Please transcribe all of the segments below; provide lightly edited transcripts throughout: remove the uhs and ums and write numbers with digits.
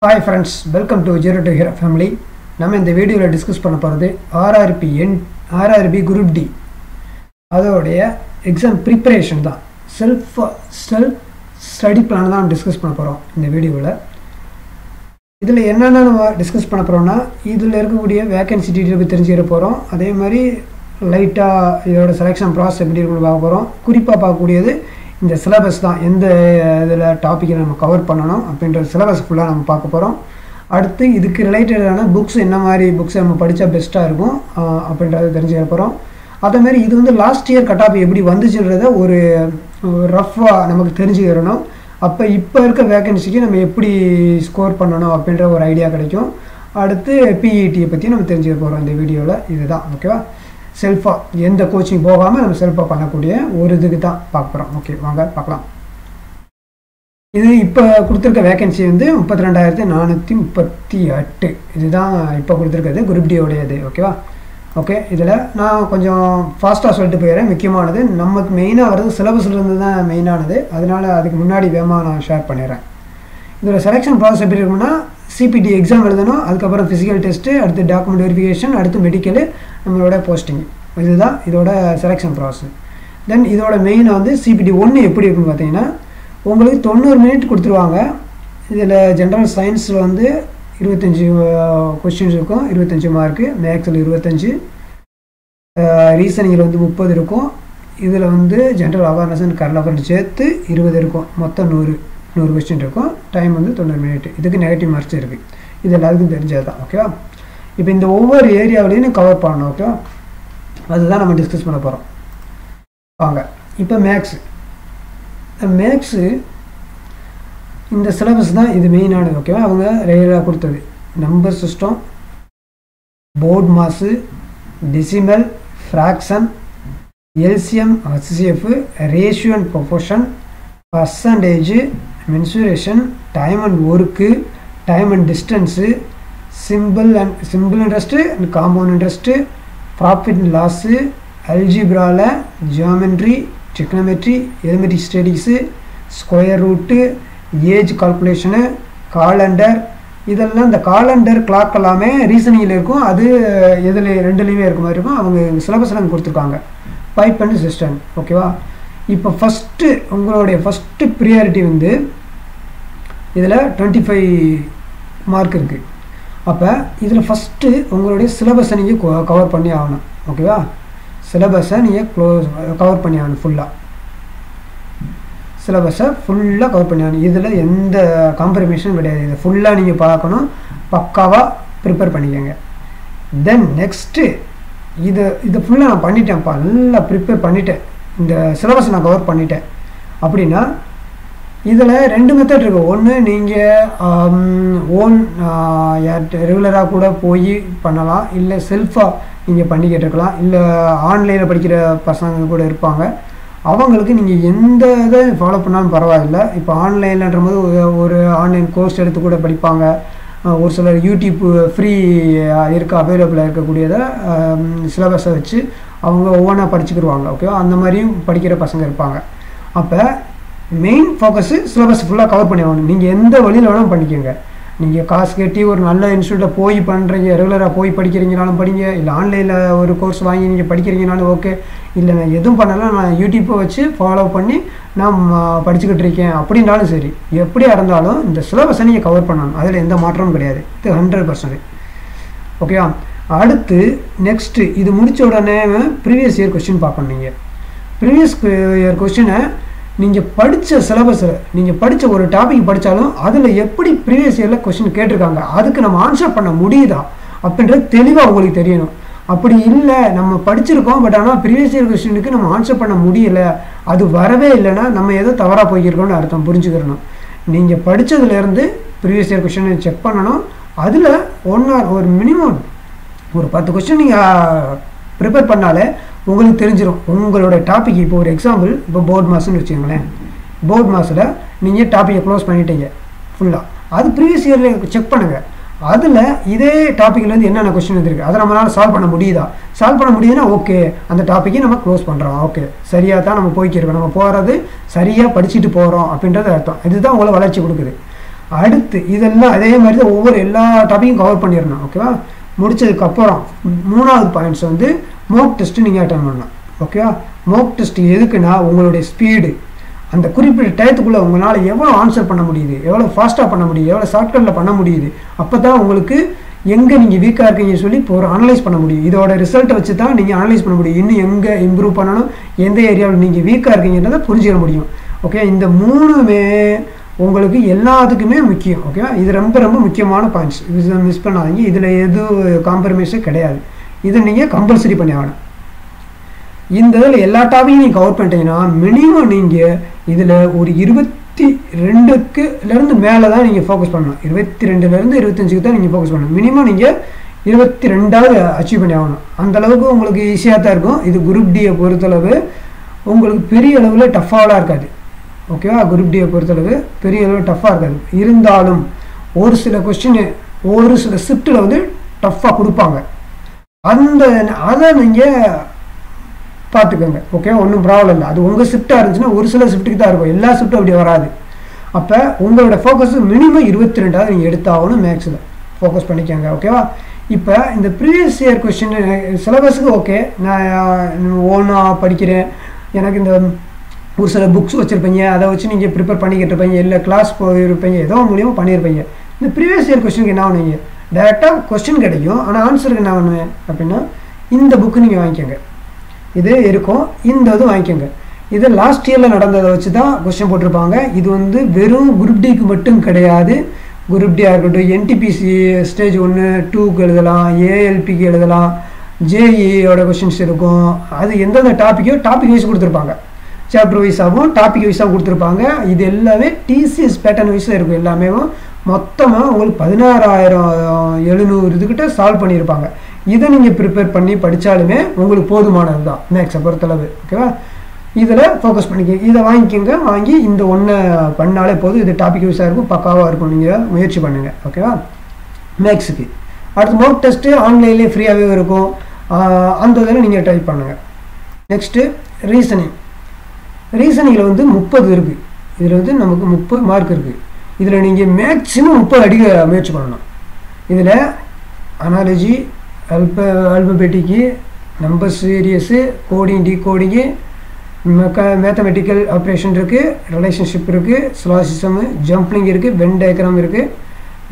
Hi friends, welcome to Zero to Hero family. நம்ம இந்த வீடியோல டிஸ்கஸ் பண்ண போறது RRB Group D அதோடைய எக்ஸாம் ப்ரிப்பரேஷன் தான். செல்ஃப் ஸ்டடி பிளான் தான் டிஸ்கஸ் பண்ண போறோம் இந்த வீடியோல. இதுல என்னென்ன நம்ம டிஸ்கஸ் பண்ண போறோம்னா இதுல இருக்கக்கூடிய வேகன்சி டீடைல் பத்தி தெரிஞ்சுக்க போறோம். அதே மாதிரி லைட்டா இதோட செலக்ஷன் process எப்படி இருக்குன்னு பார்க்க போறோம். குறிப்பா பார்க்கக்கூடியது இந்த சிலபஸ் தான். எந்த இதில் டாப்பிக்கை நம்ம கவர் பண்ணணும் அப்படின்ற சிலபஸ் ஃபுல்லாக நம்ம பார்க்க போகிறோம். அடுத்து இதுக்கு ரிலேட்டடான புக்ஸ் என்ன மாதிரி புக்ஸ் நம்ம படித்தா பெஸ்ட்டாக இருக்கும் அப்படின்றத தெரிஞ்சுக்க போகிறோம். அதேமாதிரி இது வந்து லாஸ்ட் இயர் கட் ஆஃப் எப்படி வந்துச்சுன்றத ஒரு ரஃப்பாக நமக்கு தெரிஞ்சுக்கிறணும். அப்போ இப்போ இருக்க வேகன்சிக்கு நம்ம எப்படி ஸ்கோர் பண்ணணும் அப்படின்ற ஒரு ஐடியா கிடைக்கும். அடுத்து பிஇடியை பற்றி நம்ம தெரிஞ்சுக்க போகிறோம் இந்த வீடியோவில். இதுதான் ஓகேவா. செல்ஃபாக எந்த கோச்சிங் போகாமல் நம்ம செல்ஃபாக பண்ணக்கூடிய ஒரு இதுக்கு தான் பார்க்க போகிறோம். ஓகே வாங்க பார்க்கலாம். இது இப்போ கொடுத்துருக்க வேகன்சி வந்து 32,438. இதுதான் இப்போ கொடுத்துருக்கிறது குரூப் டியோடையது. ஓகேவா. ஓகே இதில் நான் கொஞ்சம் ஃபாஸ்ட்டாக சொல்லிட்டு போயிடுறேன். முக்கியமானது நமக்கு மெயினாக வர்றது சிலபஸ்லேருந்து தான் மெயினானது. அதனால் அதுக்கு முன்னாடி வேகமாக நான் ஷேர் பண்ணிடுறேன். இதோட செலெக்ஷன் ப்ராசஸ் எப்படி இருக்கும்னா சிபிடி எக்ஸாம் எழுதணும், அதுக்கப்புறம் ஃபிசிக்கல் டெஸ்ட்டு, அடுத்து டாக்குமெண்ட் வெரிஃபிகேஷன், அடுத்து மெடிக்கலு, நம்மளோட போஸ்டிங். இதுதான் இதோட செலெக்ஷன் ப்ராசஸ். தென் இதோட மெயினாக வந்து சிபிடி 1 எப்படி இருக்குன்னு பார்த்தீங்கன்னா உங்களுக்கு 90 மினிட் கொடுத்துருவாங்க. இதில் ஜென்ரல் சயின்ஸில் வந்து 25 கொஸ்டின்ஸ் இருக்கும், 25 மார்க்கு, மேக்ஸில் 25, ரீசனிங்கில் வந்து 30 இருக்கும். இதில் வந்து general awareness and current affairs சேர்த்து 20 இருக்கும். மொத்தம் 100 கொஸ்டின் இருக்கும். டைம் வந்து 90 மினிட். இதுக்கு நெகட்டிவ் மார்க்ஸ் இருக்குது. இது எல்லாத்துக்கும் தெரிஞ்சது தான். ஓகேவா. இப்போ இந்த ஒவ்வொரு ஏரியாவிலையும் கவர் பண்ணணும். ஓகேவா. அதுதான் நம்ம டிஸ்கஸ் பண்ண போகிறோம். வாங்க இப்போ மேக்ஸு இந்த சிலபஸ் தான் இது மெயினானது. ஓகேவா. அவங்க ரெகுலராக கொடுத்தது number system, BODMAS, decimal, fraction, LCM, HCF, ratio and proportion, percentage, mensuration, time and work, time and distance, simple interest and compound interest, profit and loss, அல்ஜிப்ராவில் geometry, trigonometry, elementary studies, square root, age calculation, calendar. இதெல்லாம் இந்த calendar clock எல்லாமே ரீசனிங்கில் இருக்கும். அது இதில் ரெண்டுலேயுமே இருக்க மாதிரி இருக்கும். அவங்க சிலபஸில் அங்கே கொடுத்துருக்காங்க. Pipe and system. ஓகேவா. இப்போ ஃபஸ்ட்டு உங்களுடைய ஃபஸ்ட்டு ப்ரியாரிட்டி வந்து இதில் 25 மார்க் இருக்குது. அப்போ இதில் ஃபஸ்ட்டு உங்களுடைய சிலபஸை நீங்கள் கவர் பண்ணி ஆகணும். ஓகேவா. சிலபஸை நீங்கள் கவர் பண்ணி ஆகணும். சிலபஸை ஃபுல்லாக கவர் பண்ணி ஆகணும். இதில் எந்த காம்ப்ரமைஸும் கிடையாது. இதை ஃபுல்லாக நீங்கள் பார்க்கணும். பக்காவாக ப்ரிப்பேர் பண்ணிக்கோங்க. தென் நெக்ஸ்ட்டு இதை ஃபுல்லாக நான் பண்ணிட்டேன்ப்பா, நல்லா ப்ரிப்பேர் பண்ணிட்டேன், இந்த சிலபஸை நான் கவர் பண்ணிட்டேன் அப்படின்னா இதில் 2 மெத்தட் இருக்குது. ஒன்று நீங்கள் ரெகுலராக கூட போய் பண்ணலாம், இல்லை செல்ஃபாக நீங்கள் பண்ணிக்கிட்டு இருக்கலாம், இல்லை ஆன்லைனில் படிக்கிற பசங்க கூட இருப்பாங்க. அவங்களுக்கு நீங்கள் எந்த இதை ஃபாலோ பண்ணாலும் பரவாயில்லை. இப்போ ஆன்லைன்லன்ற போது ஒரு ஆன்லைன் கோர்ஸ் எடுத்து கூட படிப்பாங்க. ஒரு சிலர் யூடியூப் ஃப்ரீ அவைலபிளாக இருக்கக்கூடியதை சிலபஸை வச்சு அவங்க ஒவ்வொன்றா படிச்சுக்கிடுவாங்க. ஓகேவா. அந்த மாதிரியும் படிக்கிற பசங்க இருப்பாங்க. அப்போ மெயின் ஃபோக்கஸு சிலபஸ் ஃபுல்லாக கவர் பண்ணி ஆகணும். நீங்கள் எந்த வழியில் வேணாலும் பண்ணிக்கோங்க. நீங்கள் காசு கட்டி ஒரு நல்ல இன்ஸ்டியூட்டில் போய் பண்ணுறீங்க, ரெகுலராக போய் படிக்கிறீங்கனாலும் படிங்க, இல்லை ஆன்லைனில் ஒரு கோர்ஸ் வாங்கி நீங்கள் படிக்கிறீங்கனாலும் ஓகே, இல்லை நான் எதுவும் பண்ணலாம், நான் யூடியூப்பை வச்சு ஃபாலோ பண்ணி நான் படிச்சுக்கிட்டு இருக்கேன் அப்படின்னாலும் சரி, எப்படியா இருந்தாலும் இந்த சிலபஸை நீங்கள் கவர் பண்ணணும். அதில் எந்த மாற்றமும் கிடையாது. இது 100%. ஓகேவா. அடுத்து நெக்ஸ்ட்டு இது முடித்த உடனே ப்ரீவியஸ் இயர் கொஸ்டின் பார்க்கணும். நீங்கள் ப்ரீவியஸ் இயர் கொஸ்டினை நீங்கள் படித்த சிலபஸில் நீங்கள் படித்த ஒரு டாபிக் படித்தாலும் அதில் எப்படி ப்ரீவியஸ் இயரில் கொஸ்டின் கேட்டிருக்காங்க, அதுக்கு நம்ம ஆன்சர் பண்ண முடியுதா அப்படின்றது தெளிவாக உங்களுக்கு தெரியணும். அப்படி இல்லை நம்ம படிச்சிருக்கோம் பட் ஆனால் ப்ரீவியஸ் இயர் கொஸ்டினுக்கு நம்ம ஆன்சர் பண்ண முடியலை, அது வரவே இல்லைன்னா நம்ம ஏதோ தவறாக போய்க்கிருக்கோம்னு அர்த்தம். புரிஞ்சுக்கிறணும். நீங்கள் படித்ததுலேருந்து ப்ரீவியஸ் இயர் கொஸ்டினை செக் பண்ணணும். அதில் ஒரு மினிமம் ஒரு 10 கொஸ்டின் நீங்கள் ப்ரிப்பேர் பண்ணாலே உங்களுக்கு தெரிஞ்சிடும் உங்களோட டாபிக். இப்போ ஒரு எக்ஸாம்பிள், இப்போ போர்ட் மாஸ்ன்னு வச்சுக்கோங்களேன். போர்ட் மாஸில் நீங்கள் டாப்பிக்கை க்ளோஸ் பண்ணிட்டீங்க ஃபுல்லாக, அது ப்ரீவியஸ் இயரில் செக் பண்ணுங்கள். அதில் இதே டாப்பிக்லேருந்து என்னென்ன கொஸ்டின் வந்துருக்கு, அதை நம்மளால் சால்வ் பண்ண முடியுதா? சால்வ் பண்ண முடியுதுன்னா ஓகே, அந்த டாப்பிக்கை நம்ம க்ளோஸ் பண்ணுறோம். ஓகே, சரியாக தான் நம்ம போய்க்கிருக்கோம், நம்ம போகிறது சரியாக படிச்சுட்டு போகிறோம் அப்படின்றது அர்த்தம். இதுதான் உங்களை வளர்ச்சி கொடுக்குது. அடுத்து இதெல்லாம் அதே மாதிரி தான் ஒவ்வொரு எல்லா டாப்பிக்கும் கவர் பண்ணிடணும். ஓகேவா? முடிச்சதுக்கப்புறம் 3வது பாயிண்ட்ஸ் வந்து மோக் டெஸ்ட்டு நீங்கள் அட்டன் பண்ணலாம். ஓகேவா? மோக் டெஸ்ட் எதுக்குன்னா உங்களுடைய ஸ்பீடு, அந்த குறிப்பிட்ட டயத்துக்குள்ளே உங்களால் எவ்வளோ ஆன்சர் பண்ண முடியுது, எவ்வளோ ஃபாஸ்ட்டாக பண்ண முடியுது, எவ்வளோ ஷார்ட்கட்டில் பண்ண முடியுது, அப்போ தான் உங்களுக்கு எங்கே நீங்கள் வீக்காக இருக்கீங்கன்னு சொல்லி இப்போ ஒரு அனலைஸ் பண்ண முடியும். இதோட ரிசல்ட்டை வச்சு தான் நீங்கள் அனலைஸ் பண்ண முடியும். இன்னும் எங்கே இம்ப்ரூவ் பண்ணணும், எந்த ஏரியாவில் நீங்கள் வீக்காக இருக்கீங்கன்றதை புரிஞ்சிக்க முடியும். ஓகே, இந்த 3மே உங்களுக்கு எல்லாத்துக்குமே முக்கியம். ஓகேவா? இது ரொம்ப ரொம்ப முக்கியமான பாயிண்ட்ஸ். இது மிஸ் பண்ணாதீங்க. இதில் எதுவும் காம்ப்ரமைஸே கிடையாது. இதை நீங்கள் கம்பல்சரி பண்ணி ஆகணும். இந்த இதில் எல்லா டாப்பிக்கும் நீங்கள் கவர் பண்ணிட்டீங்கன்னா மினிமம் நீங்கள் இதில் ஒரு 22லேருந்து மேலே தான் நீங்கள் ஃபோக்கஸ் பண்ணணும். 22லேருந்து 25க்கு தான் நீங்கள் ஃபோக்கஸ் பண்ணணும். மினிமம் நீங்கள் 22வது அச்சீவ் பண்ணி ஆகணும். அந்தளவுக்கு உங்களுக்கு ஈஸியாக தான் இருக்கும். இது குரூப் டியை பொறுத்தளவு உங்களுக்கு பெரிய அளவில் டஃப்பாகலாம் இருக்காது. ஓகேவா? குரூப் டியை பொறுத்தளவு பெரிய அளவில் டஃப்பாக இருக்காது. இருந்தாலும் ஒரு சில கொஸ்டின் ஒரு சில ஷிஃப்ட்டில் வந்து டஃப்பாக கொடுப்பாங்க. அதை நீங்கள் பார்த்துக்கோங்க. ஓகே, ஒன்றும் ப்ராப்ளம் இல்லை. அது உங்கள் ஷிஃப்ட்டாக இருந்துச்சுன்னா ஒரு சில ஷிஃப்ட்டுக்கு தான் இருக்கும், எல்லா ஷிஃப்ட்டும் அப்படி வராது. அப்போ உங்களோட ஃபோக்கஸ் மினிமம் 22வது நீங்கள் எடுத்தாகணும். மேக்ஸில் ஃபோக்கஸ் பண்ணிக்கோங்க. ஓகேவா? இப்போ இந்த ப்ரீவியஸ் இயர் கொஸ்டின் சிலபஸுக்கு ஓகே, நான் ஓனாக படிக்கிறேன், எனக்கு இந்த ஒரு சில புக்ஸ் வச்சுருப்பீங்க, அதை வச்சு நீங்கள் ப்ரிப்பேர் பண்ணிக்கிட்டு இருப்பீங்க, இல்லை கிளாஸ் போயிருப்பீங்க, ஏதோ மூலியமாக பண்ணியிருப்பீங்க. இந்த ப்ரீவியஸ் இயர் கொஸ்டினுக்கு என்ன ஆகுனீங்க, டேரெக்டாக கொஸ்டின் கிடைக்கும், ஆனால் ஆன்சருக்கு என்ன பண்ணுவேன் அப்படின்னா இந்த புக்கு நீங்கள் வாங்கிக்கோங்க. இது இருக்கும், இந்த இது வாங்கிக்கோங்க. இது லாஸ்ட் இயரில் நடந்ததை வச்சு தான் கொஸ்டின் போட்டிருப்பாங்க. இது வந்து வெறும் குரூப் டிக்கு மட்டும் கிடையாது. குரூப் டியாக இருக்கட்டும், என்டிபிசி ஸ்டேஜ் 1, 2க்கு எழுதலாம், ஏஎல்பிக்கு எழுதலாம், ஜேஇயோட கொஸ்டின்ஸ் இருக்கும். அது எந்தெந்த டாப்பிக்கோ டாபிக் வைஸ் கொடுத்துருப்பாங்க. சாப்டர் வைஸாகவும் டாபிக் வைஸாகவும் கொடுத்துருப்பாங்க. இது எல்லாமே டிசிஎஸ் பேட்டர்ன் வைஸில் இருக்கும். எல்லாமே மொத்தமாக உங்களுக்கு 16,700 இதுக்கிட்ட சால்வ் பண்ணியிருப்பாங்க. இதை நீங்கள் ப்ரிப்பேர் பண்ணி படித்தாலுமே உங்களுக்கு போதுமானது தான் மேக்ஸை பொறுத்தளவு. ஓகேவா? இதில் ஃபோக்கஸ் பண்ணிக்கோங்க. இதை வாங்கிக்கோங்க. வாங்கி இந்த ஒன்றை பண்ணாலே போதும். இது டாபிக் வைஸாக இருக்கும், பக்காவாக இருக்கும். நீங்கள் முயற்சி பண்ணுங்கள். ஓகேவா? மேக்ஸுக்கு அடுத்து மோக் டெஸ்ட்டு ஆன்லைன்லேயே ஃப்ரீயாகவே இருக்கும். அந்த இதில் நீங்கள் ட்ரை பண்ணுங்கள். நெக்ஸ்ட்டு ரீசனிங்கில் வந்து 30 இருக்குது. இதில் வந்து நமக்கு 30 மார்க் இருக்குது. இதில் நீங்கள் மேக்ஸிமம் 30 அடிக்க முயற்சி பண்ணணும். இதில் analogy, alphabetic, number series, coding, decoding, mathematical operation இருக்குது, ரிலேஷன்ஷிப் இருக்குது, சிலாசிசமு, ஜம்ப்ளிங் இருக்குது, வென் டயக்ராம் இருக்குது,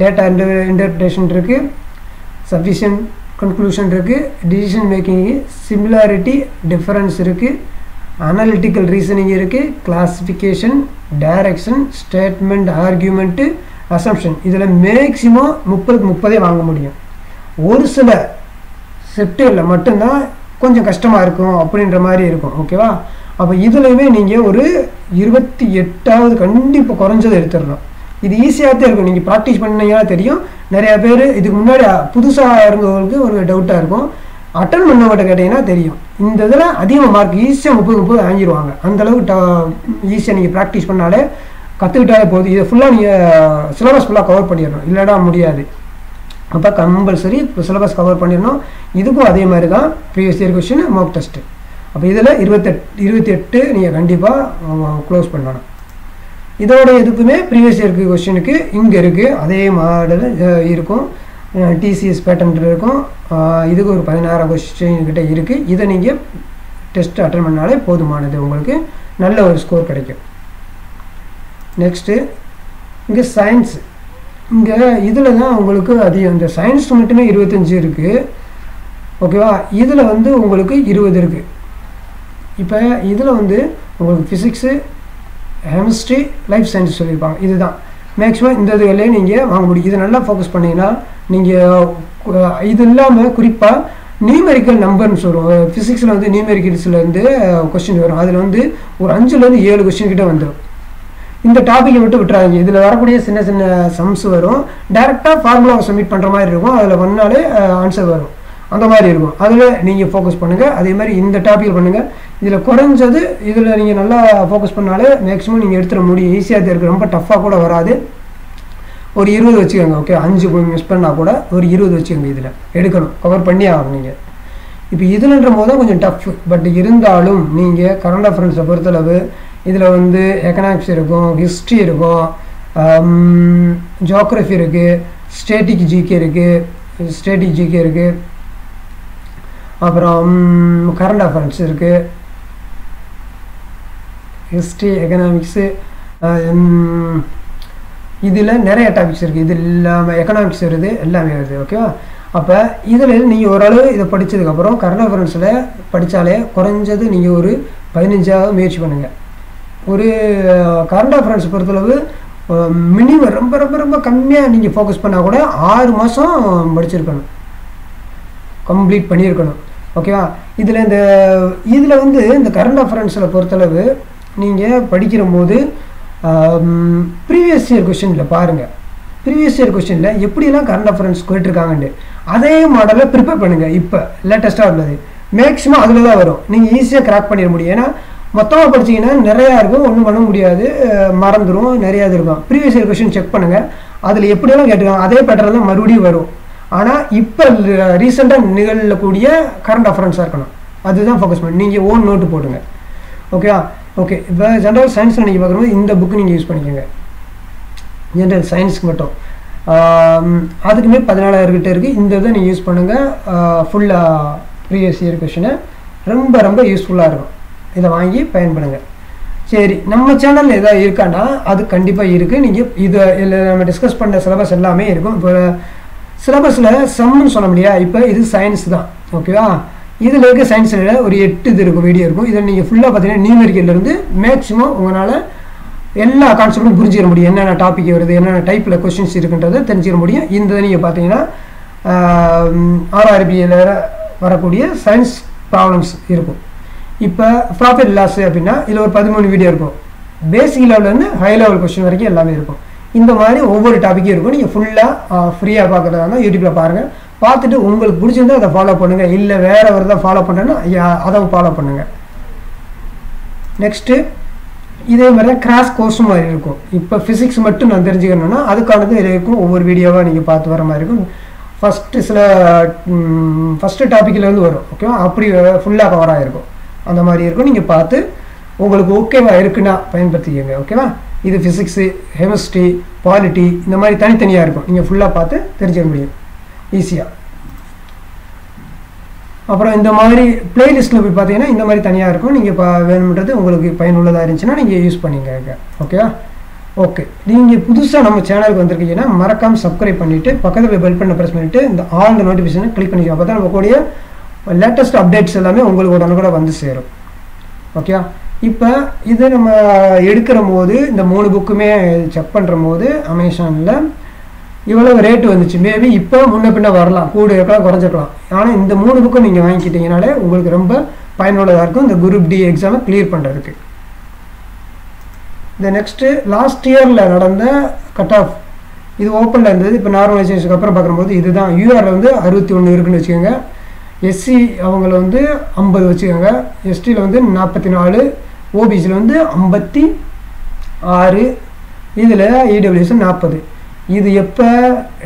டேட்டா இன்டர்பிரேஷன் இருக்குது, சஃபிஷியன்ட் கன்க்ளூஷன் இருக்குது, டிசிஷன் மேக்கிங்கு, சிமிலாரிட்டி டிஃபரன்ஸ் இருக்குது, அனாலிட்டிக்கல் ரீசனிங் இருக்குது, classification, direction, statement, argument, assumption. இதில் மேக்ஸிமம் 30க்கு 30 வாங்க முடியும். ஒரு சில செப்டரில் மட்டும்தான் கொஞ்சம் கஷ்டமாக இருக்கும் அப்படின்ற மாதிரி இருக்கும். ஓகேவா? அப்போ இதுலையுமே நீங்கள் ஒரு 28வது கண்டிப்பாக குறைஞ்சதை எடுத்துடணும். இது ஈஸியாக தான் இருக்கும். நீங்கள் ப்ராக்டிஸ் பண்ணீங்கன்னா தெரியும். நிறையா பேர் இதுக்கு முன்னாடி புதுசாக இருந்தவங்களுக்கு ஒரு டவுட்டாக இருக்கும். அட்டன் பண்ணவங்கிட்ட கேட்டிங்கன்னா தெரியும். இந்த இதில் அதிகமாக மார்க் ஈஸியாக 30 வாங்கிடுவாங்க. அந்தளவுக்கு ஈஸியாக நீங்கள் ப்ராக்டிஸ் பண்ணாலே கற்றுக்கிட்டாலே போதும். இதை ஃபுல்லாக நீங்கள் சிலபஸ் ஃபுல்லாக கவர் பண்ணிடணும், இல்லைனா முடியாது. அப்போ கம்பல்சரி சிலபஸ் கவர் பண்ணிடணும். இதுக்கும் அதே மாதிரி தான் ப்ரீவியஸ் இயர் கொஸ்டின், மோக் டெஸ்ட்டு. அப்போ இதில் 28 நீங்கள் கண்டிப்பாக க்ளோஸ் பண்ணணும். இதோட எதுக்குமே ப்ரீவியஸ் இயருக்கு கொஸ்டினுக்கு இங்கே இருக்குது, அதே மாடல் இருக்கும். டிசிஎஸ் பேட்டர்ன் இருக்கும். இதுக்கு ஒரு 16 கொஸ்டின் கிட்ட இருக்குது. இதை நீங்கள் டெஸ்ட் அட்டன் பண்ணாலே போதுமானது, உங்களுக்கு நல்ல ஒரு ஸ்கோர் கிடைக்கும். நெக்ஸ்ட்டு இங்கே சயின்ஸ். இங்கே இதில் தான் உங்களுக்கு அதிகம். இந்த சயின்ஸ் மட்டுமே 25 இருக்குது. ஓகேவா? இதில் வந்து உங்களுக்கு 20 இருக்குது. இப்போ இதில் வந்து உங்களுக்கு ஃபிசிக்ஸு, கெமிஸ்ட்ரி, லைஃப் சயின்ஸ் சொல்லியிருப்பாங்க. இதுதான் மேக்ஸிமம் இந்த இதுகளே நீங்கள் வாங்க முடியும். இதை நல்லா ஃபோக்கஸ் பண்ணிங்கன்னா நீங்கள் இது இல்லாமல் குறிப்பாக நியூமெரிக்கல் நம்பர்னு சொல்லுவோம். ஃபிசிக்ஸில் வந்து நியூமெரிக்கல்ஸ்லேருந்து கொஸ்டின் வரும். அதில் வந்து ஒரு 5லேருந்து 7 கொஸ்டின் கிட்ட வந்துடும். இந்த டாப்பிக்கை மட்டும் விட்டுறாங்க. இதில் வரக்கூடிய சின்ன சின்ன சம்ஸ் வரும். டேரெக்டாக ஃபார்முலாவை சப்மிட் பண்ணுற மாதிரி இருக்கும். அதில் பண்ணாலே ஆன்சர் வரும். அந்த மாதிரி இருக்கும். அதில் நீங்கள் ஃபோக்கஸ் பண்ணுங்கள். அதே மாதிரி இந்த டாப்பிக்கில் பண்ணுங்கள். இதில் குறைஞ்சது இதில் நீங்கள் நல்லா ஃபோக்கஸ் பண்ணாலே மேக்ஸிமம் நீங்கள் எடுத்துட முடியும். ஈஸியாக தான் இருக்குது. ரொம்ப டஃப்பாக கூட வராது. ஒரு 20 வச்சுக்கோங்க. ஓகே, 5 போய் மிஸ் பண்ணால் கூட ஒரு 20 வச்சுக்கோங்க. இதில் எடுக்கணும், கவர் பண்ணி ஆகணும் நீங்கள். இப்போ இதில்ன்ற போது தான் கொஞ்சம் டஃப். பட் இருந்தாலும் நீங்கள் கரண்ட் அஃபேர்ஸை பொறுத்தளவு இதில் வந்து எக்கனாமிக்ஸ் இருக்கும், ஹிஸ்ட்ரி இருக்கும், ஜியோகிராஃபி இருக்குது, ஸ்டேட்டிக் ஜிகே இருக்குது, அப்புறம் கரண்ட் அஃபேர்ஸ் இருக்குது, ஹிஸ்ட்ரி, எக்கனாமிக்ஸு, இதில் நிறைய டாபிக்ஸ் இருக்குது. இது இல்லாமல் எக்கனாமிக்ஸ் வருது, எல்லாமே வருது. ஓகேவா? அப்போ இதில் நீங்கள் ஓரளவு இதை படித்ததுக்கப்புறம் கரண்ட் அஃபேர்ஸில் படித்தாலே குறைஞ்சது நீங்கள் ஒரு 15ஆக முயற்சி பண்ணுங்கள். ஒரு கரண்ட் அஃபேர்ஸ் பொறுத்தளவு மினிமம் ரொம்ப ரொம்ப ரொம்ப கம்மியாக நீங்கள் ஃபோக்கஸ் பண்ணால் கூட 6 மாதம் படிச்சிருக்கணும், கம்ப்ளீட் பண்ணியிருக்கணும். ஓகேவா? இதில் இந்த கரண்ட் அஃபேர்ஸில் பொறுத்தளவு நீங்கள் படிக்கிற போது ப்ரீவியஸ் இயர் கொஸ்டினில் பாருங்கள், ப்ரீவியஸ் இயர் கொஸ்டினில் எப்படியெல்லாம் கரண்ட் அஃபேர்ஸ் போயிட்டுருக்காங்கன்னு அதே மாடலில் ப்ரிப்பேர் பண்ணுங்கள். இப்போ லேட்டஸ்ட்டாக உள்ளது மேக்ஸிமம் அதில் தான் வரும், நீங்கள் ஈஸியாக கிராக் பண்ணிட முடியும். ஏன்னா மொத்தமாக படிச்சிங்கன்னா நிறையா இருக்கும், ஒன்றும் பண்ண முடியாது, மறந்துடும், நிறையா இது இருக்கும். ப்ரீவியஸ் இயர் கொஸ்டின் செக் பண்ணுங்கள், அதில் எப்படியெல்லாம் கேட்டுருக்காங்க அதே பேட்டர்ன் தான் மறுபடியும் வரும். ஆனால் இப்போ ரீசெண்டாக நிகழக்கூடிய கரண்ட் அஃபேர்ஸாக இருக்கணும், அதுதான் ஃபோக்கஸ் பண்ணி நீங்கள் ஓன் நோட்டு போட்டுங்க. ஓகேவா? ஓகே. இப்போ ஜென்ரல் சயின்ஸில் நீங்கள் பார்க்கும்போது இந்த புக்கு நீங்கள் யூஸ் பண்ணிக்கோங்க, ஜென்ரல் சயின்ஸுக்கு மட்டும். அதுக்குமே 14,000 கிட்ட இருக்குது. இந்த இதை நீங்கள் யூஸ் பண்ணுங்கள். ஃபுல்லாக ப்ரீவியஸ் இயர் கொஷினை ரொம்ப ரொம்ப யூஸ்ஃபுல்லாக இருக்கும், இதை வாங்கி பயன்படுங்க. சரி, நம்ம சேனலில் எதாவது இருக்கான்னா அது கண்டிப்பாக இருக்குது. நீங்கள் இதில் நம்ம டிஸ்கஸ் பண்ண சிலபஸ் எல்லாமே இருக்கும். இப்போ சிலபஸில் சம்னு சொல்ல முடியாது, இப்போ இது சயின்ஸ் தான். ஓகேவா? இதில் இருக்க சயின்ஸில் ஒரு 8 இது இருக்கும், வீடியோ இருக்கும். இதில் நீங்கள் ஃபுல்லாக பார்த்தீங்கன்னா நியூமெரிக்கல்லேருந்து மேக்ஸிமம் உங்களால் எல்லா கான்செப்டும் புரிஞ்சிக்க முடியும், என்னென்ன டாபிக் வருது, என்னென்ன டைப்பில் கொஸ்டின்ஸ் இருக்குன்றதை தெரிஞ்சிக்க முடியும். இந்த நீங்கள் பார்த்தீங்கன்னா RRBயில் வரக்கூடிய சயின்ஸ் ப்ராப்ளம்ஸ் இருக்கும். இப்போ ப்ராஃபிட் லாஸ் அப்படின்னா இதில் ஒரு 13 வீடியோ இருக்கும். பேசிக் லெவல்லேருந்து ஹை லெவல் கொஸ்டின் வரைக்கும் எல்லாமே இருக்கும். இந்த மாதிரி ஒவ்வொரு டாப்பிக்கும் இருக்கும். நீங்கள் ஃபுல்லாக ஃப்ரீயாக பார்க்குறதா இருந்தால் யூடியூப்பில் பாருங்கள், பார்த்துட்டு உங்களுக்கு பிடிச்சிருந்தா அதை ஃபாலோ பண்ணுங்கள், இல்லை வேறு வரதான் ஃபாலோ பண்ணுறேன்னா அதை ஃபாலோ பண்ணுங்கள். நெக்ஸ்ட்டு இதே மாதிரி தான் கிராஸ் கோர்ஸும் மாதிரி இருக்கும். இப்போ ஃபிசிக்ஸ் மட்டும் நான் தெரிஞ்சுக்கணுன்னா அதுக்கானது இருக்கும், ஒவ்வொரு வீடியோவாக நீங்கள் பார்த்து வர மாதிரி இருக்கும். ஃபஸ்ட்டு டாப்பிக்கிலேருந்து வரும். ஓகேவா? அப்படி ஃபுல்லாக கவராக இருக்கும், அந்த மாதிரி இருக்கும். நீங்கள் பார்த்து உங்களுக்கு ஓகேவா இருக்குன்னா பயன்படுத்திக்கோங்க. ஓகேவா? இது ஃபிசிக்ஸு, கெமிஸ்ட்ரி, பாலிட்டி இந்த மாதிரி தனித்தனியாக இருக்கும். நீங்கள் ஃபுல்லாக பார்த்து தெரிஞ்சுக்க முடியும் ஈஸியாக. அப்புறம் இந்த மாதிரி பிளேலிஸ்ட்டில் போய் பார்த்தீங்கன்னா இந்த மாதிரி தனியாக இருக்கும். நீங்கள் வேணுன்றது உங்களுக்கு பயனுள்ளதாக இருந்துச்சுன்னா நீங்கள் யூஸ் பண்ணிங்க. ஓகேவா? ஓகே. நீங்கள் புதுசாக நம்ம சேனலுக்கு வந்திருக்கீங்கன்னா மறக்காமல் சப்ஸ்கிரைப் பண்ணிவிட்டு பக்கத்தில் பெல் பட்டனை ப்ரெஸ் பண்ணிவிட்டு இந்த ஆல் நோட்டிஃபிகேஷனை கிளிக் பண்ணிக்கோ. அப்போ தான் நம்ம கூடிய லேட்டஸ்ட் அப்டேட்ஸ் எல்லாமே உங்களுக்கு உடனே வந்து சேரும். ஓகே. இப்போ இதை நம்ம எடுக்கிற போது இந்த 3 புக்குமே செக் பண்ணுற போது அமேசானில் இவ்வளவு ரேட்டு வந்துச்சு. மேபி இப்போ முன்ன பின்ன வரலாம், கூட இருக்கலாம், குறைஞ்சிருக்கலாம். ஆனால் இந்த 3 புக்கும் நீங்கள் வாங்கிக்கிட்டீங்கனாலே உங்களுக்கு ரொம்ப பயனுள்ளதாக இருக்கும் இந்த குரூப் டி எக்ஸாமை கிளியர் பண்ணுறதுக்கு. இந்த நெக்ஸ்ட்டு லாஸ்ட் இயரில் நடந்த கட் ஆஃப் இது ஓப்பனில் இருந்தது. இப்போ நார்மலைசேஷனுக்கு அப்புறம் பார்க்கும்போது இதுதான். யூஆரில் வந்து 61 இருக்குன்னு வச்சுக்கோங்க. எஸ்சி அவங்கள வந்து 50 வச்சுக்கோங்க. எஸ்டியில் வந்து 44, ஓபிசியில் வந்து 56, இதில் இடபிள்யூஎஸ் 40. இது எப்போ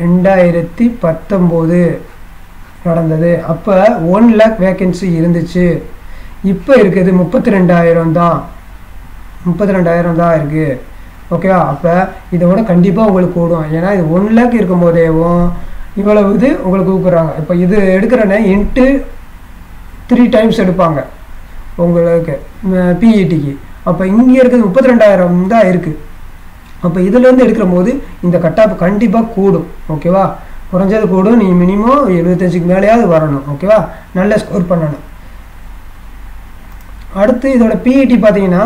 2019 நடந்தது. அப்போ 1 லேக் வேக்கன்சி இருந்துச்சு. இப்போ இருக்குது 32,000 தான், 32,000 தான் இருக்குது. ஓகேவா? அப்போ இதை விட கண்டிப்பாக உங்களுக்கு கூடும். ஏன்னா இது 1 லேக் இருக்கும் போதேவும் இவ்வளவு இது உங்களுக்கு கூப்பிட்றாங்க. இப்போ இது எடுக்கிறேன்னா இன்ட்டு 3 டைம்ஸ் எடுப்பாங்க உங்களுக்கு பிஇடிக்கு. அப்போ இங்கே இருக்கிறது 32,000 தான் இருக்குது. அப்போ இதுலேருந்து எடுக்கிற போது இந்த கட்டாப் கண்டிப்பாக கூடும். ஓகேவா? குறைஞ்சது கூடும். நீங்கள் மினிமம் 75க்கு மேலேயாவது வரணும். ஓகேவா? நல்ல ஸ்கோர் பண்ணணும். அடுத்து இதோட பிஇடி பார்த்தீங்கன்னா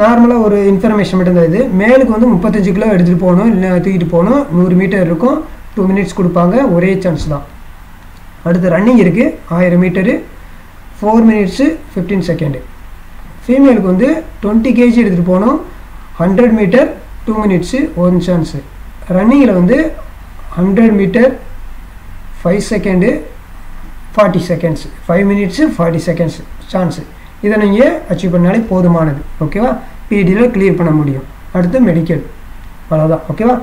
நார்மலாக ஒரு இன்ஃபர்மேஷன் மட்டும்தான். இது மேலுக்கு வந்து 35 கிலோ எடுத்துகிட்டு போகணும், இல்லை தூக்கிட்டு போகணும். 100 மீட்டர் இருக்கும், 2 மினிட்ஸ் கொடுப்பாங்க, ஒரே சான்ஸ் தான். அடுத்து ரன்னிங் இருக்குது 1000 மீட்டரு, 4 மினிட்ஸு 15 செகண்டு. ஃபீமேலுக்கு வந்து 20 கேஜி எடுத்துகிட்டு போகணும், 100 மீட்டர் 2 மினிட்ஸு 1 சான்ஸு. ரன்னிங்கில் வந்து 100 metre 5 second 40 seconds, 5 minutes 40 seconds chance. இதை நீங்கள் அச்சீவ் பண்ணாலே போதுமானது. ஓகேவா? பிஇடியில் கிளியர் பண்ண முடியும். அடுத்து மெடிக்கல், அவ்வளோதான். ஓகேவா?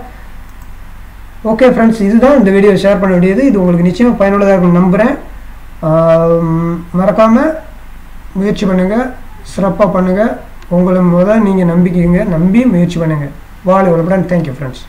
ஓகே ஃப்ரெண்ட்ஸ், இதுதான் இந்த வீடியோ ஷேர் பண்ண வேண்டியது. இது உங்களுக்கு நிச்சயமாக பயனுள்ளதாக இருக்கும்னு நம்புகிறேன். மறக்காமல் முயற்சி பண்ணுங்கள், சிறப்பாக பண்ணுங்கள். உங்களை நீங்கள் நம்பி முயற்சி பண்ணுங்கள். வாழ்க வளமுடன். Thank you friends.